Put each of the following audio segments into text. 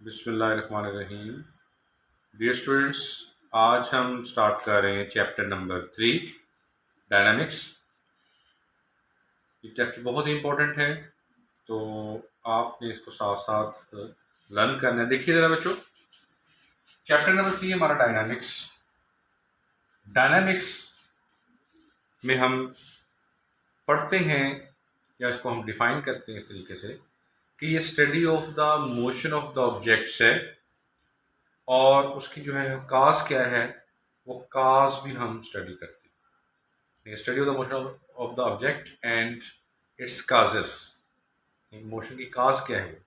बिस्मिल्लाहिर्रहमानिर्रहीम। Dear students, आज हम स्टार्ट कर रहे हैं चैप्टर नंबर 3 डायनामिक्स। ये चैप्टर बहुत ही इंपॉर्टेंट है, तो आपने इसको साथ साथ लर्न करना है। देखिए ज़रा बच्चों, चैप्टर नंबर 3 हमारा डायनामिक्स। डायनामिक्स में हम पढ़ते हैं या इसको हम डिफाइन करते हैं इस तरीके से कि ये study of the motion of the objects है, और उसकी जो है काज क्या है, वो काज भी हम स्टडी करते हैं। Study of the motion of the object and it's causes. Motion की काज क्या है,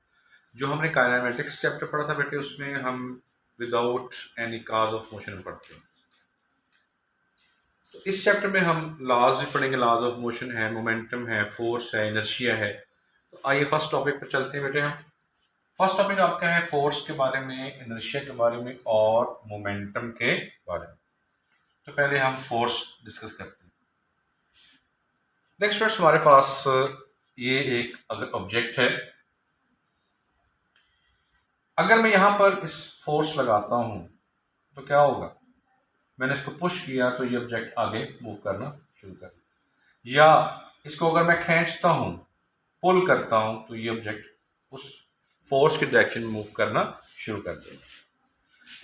जो हमने काइनेमेटिक्स चैप्टर पढ़ा था बेटे, उसमें हम without any cause of motion पढ़ते हैं। तो इस चैप्टर में हम लॉज भी पढ़ेंगे। लॉज ऑफ मोशन है, मोमेंटम है, फोर्स है, इनर्शिया है। तो आइए फर्स्ट टॉपिक पर चलते हैं बेटे। हम फर्स्ट टॉपिक आपका है फोर्स के बारे में, इनर्शिया के बारे में और मोमेंटम के बारे में। तो पहले हम फोर्स डिस्कस करते हैं। नेक्स्ट फर्स्ट हमारे पास ये एक ऑब्जेक्ट है। अगर मैं यहां पर इस फोर्स लगाता हूं तो क्या होगा? मैंने इसको पुश किया तो ये ऑब्जेक्ट आगे मूव करना शुरू कर, या इसको अगर मैं खींचता हूं, पुल करता हूं, तो ये ऑब्जेक्ट उस फोर्स की डायरेक्शन में मूव करना शुरू कर देगा।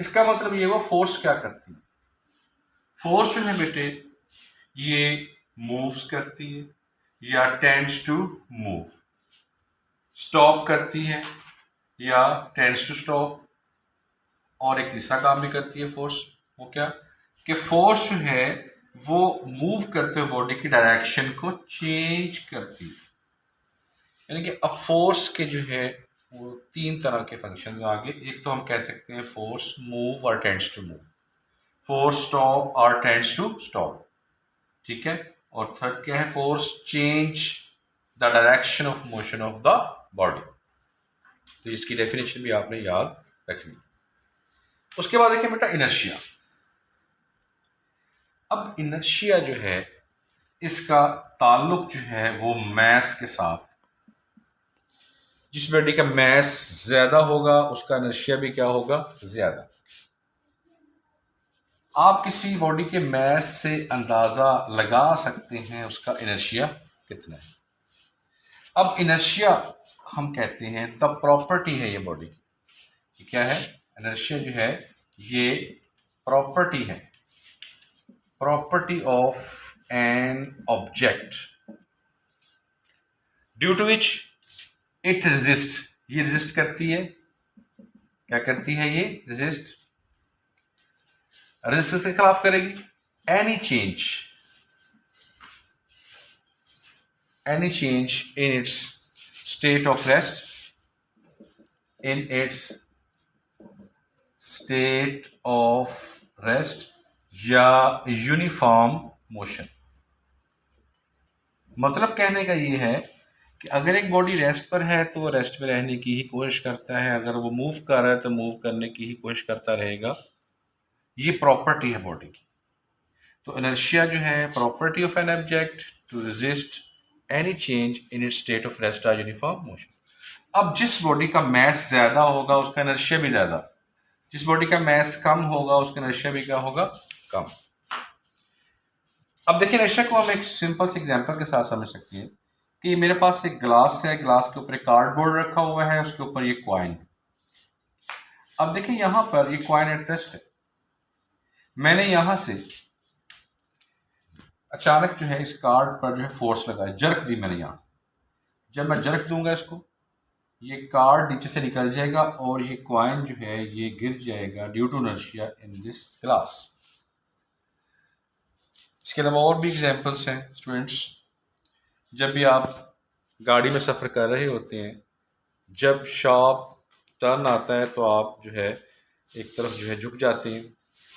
इसका मतलब ये वो फोर्स क्या करती है? फोर्स जो है बेटे, ये मूव्स करती है या टेंड्स टू मूव, स्टॉप करती है या टेंड्स टू स्टॉप, और एक तीसरा काम भी करती है फोर्स। वो क्या? कि फोर्स जो है वो मूव करते हुए बॉडी की डायरेक्शन को चेंज करती है। यानी कि अब फोर्स के जो है वो तीन तरह के फंक्शन आगे। एक तो हम कह सकते हैं फोर्स मूव और tends to move, force stop और टेंड्स टू स्टॉप, ठीक है। और थर्ड क्या है? Force change the direction of motion of the body. तो इसकी डेफिनेशन भी आपने याद रखनी। उसके बाद देखिए बेटा इनर्शिया। अब इनर्शिया जो है, इसका ताल्लुक जो है वो मैस के साथ। जिस बॉडी का मैस ज्यादा होगा उसका इनर्शिया भी क्या होगा? ज्यादा। आप किसी बॉडी के मैस से अंदाजा लगा सकते हैं उसका इनर्शिया कितना है। अब इनर्शिया हम कहते हैं तब प्रॉपर्टी है ये बॉडी की। क्या है? इनर्शिया जो है ये प्रॉपर्टी है, property of an object due to which it resist. ये रेजिस्ट करती है। क्या करती है? ये रेजिस्ट। रेजिस्टेंस के खिलाफ करेगी। Any change in its state of rest, in its state of rest या यूनिफॉर्म मोशन। मतलब कहने का ये है कि अगर एक बॉडी रेस्ट पर है तो वो रेस्ट में रहने की ही कोशिश करता है, अगर वो मूव कर रहा है तो मूव करने की ही कोशिश करता रहेगा। ये प्रॉपर्टी है बॉडी की। तो इनर्शिया जो है property of an object to resist any change in its state of rest और यूनिफॉर्म मोशन। अब जिस बॉडी का मैस ज्यादा होगा उसका इनर्शिया भी ज्यादा, जिस बॉडी का मैस कम होगा उसका इनर्शिया भी क्या होगा? कम। अब देखिए इनर्शिया को हम एक सिंपल से एग्जांपल के साथ समझ सकते हैं कि मेरे पास एक ग्लास है, ग्लास के ऊपर एक कार्डबोर्ड रखा हुआ है, उसके ऊपर ये कॉइन है। अब देखिए यहां पर ये कॉइन एट रेस्ट है। मैंने यहां से अचानक जो है इस कार्ड पर जो है फोर्स लगाई, जर्क दी मैंने यहां से। जब मैं जर्क दूंगा इसको, ये कार्ड नीचे से निकल जाएगा और ये कॉइन जो है ये गिर जाएगा due to inertia in this glass. इसके अलावा और भी एग्जांपल्स हैं स्टूडेंट्स। जब भी आप गाड़ी में सफ़र कर रहे होते हैं, जब शार्प टर्न आता है तो आप जो है एक तरफ जो है झुक जाते हैं,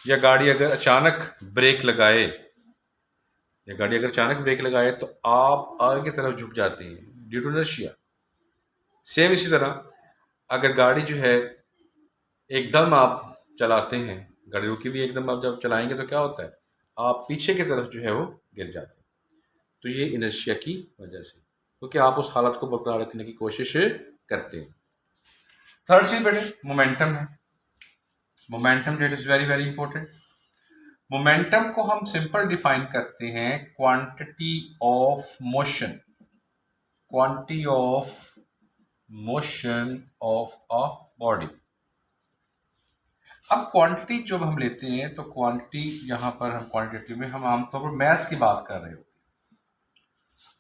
या गाड़ी अगर अचानक ब्रेक लगाए, तो आप आगे की तरफ झुक जाते हैं ड्यू टू इनर्शिया। सेम इसी तरह अगर गाड़ी जो है एकदम आप चलाते हैं, गाड़ी रुकी भी एकदम आप जब चलाएंगे तो क्या होता है? आप पीछे की तरफ जो है वो गिर जाते हैं। तो ये इनर्शिया की वजह से, क्योंकि आप उस हालत को बरकरार रखने की कोशिश करते हैं। थर्ड चीज बेटे मोमेंटम है। Momentum that is very very important. Momentum को हम सिंपल डिफाइन करते हैं quantity of motion, quantity of motion of a body. अब क्वांटिटी जब हम लेते हैं तो क्वांटिटी यहां पर हम क्वांटिटेटिव में हम आमतौर पर मैस की बात कर रहे होते हैं।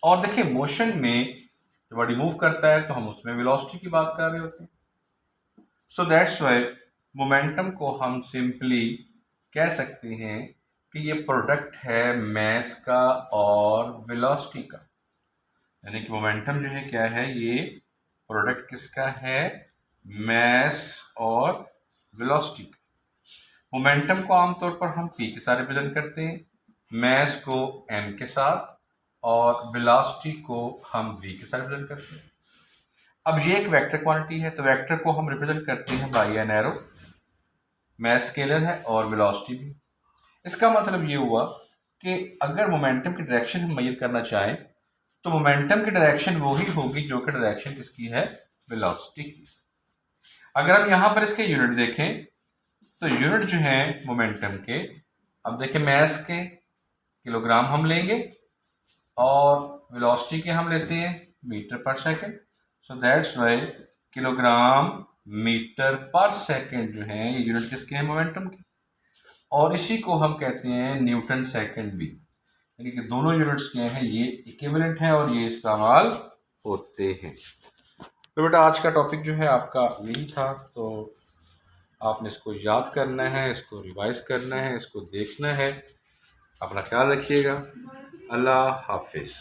और देखिए मोशन में जब बॉडी मूव करता है तो हम उसमें वेलोसिटी की बात कर रहे होते हैं। सो दैट्स वाई मोमेंटम को हम सिंपली कह सकते हैं कि ये प्रोडक्ट है मैस का और वेलोसिटी का। यानी कि मोमेंटम जो है क्या है, ये प्रोडक्ट किसका है, मैस और वेलोसिटी का। मोमेंटम को आमतौर पर हम p के साथ रिप्रेजेंट करते हैं, मैस को m के साथ और वेलोसिटी को हम v के साथ रिप्रेजेंट करते हैं। अब ये एक वेक्टर क्वांटिटी है तो वेक्टर को हम रिप्रेजेंट करते हैं by an arrow. Mass scalar है और वेलोसिटी भी। इसका मतलब ये हुआ कि अगर मोमेंटम की डायरेक्शन हम मेजर करना चाहें तो मोमेंटम की डायरेक्शन वही होगी जो कि डायरेक्शन किसकी है, वेलोसिटी की। अगर हम यहां पर इसके यूनिट देखें तो यूनिट जो है मोमेंटम के, अब देखिए मैस के किलोग्राम हम लेंगे और वेलोसिटी के हम लेते हैं metre per second. So that's why kilogram metre per second जो है ये यूनिट किसके हैं, मोमेंटम के। और इसी को हम कहते हैं न्यूटन सेकंड भी। यानी कि दोनों यूनिट्स क्या हैं, ये इक्विवेलेंट हैं और ये इस्तेमाल होते हैं। तो बेटा आज का टॉपिक जो है आपका यही था। तो आपने इसको याद करना है, इसको रिवाइज करना है, इसको देखना है। अपना ख्याल रखिएगा। अल्लाह हाफिज़।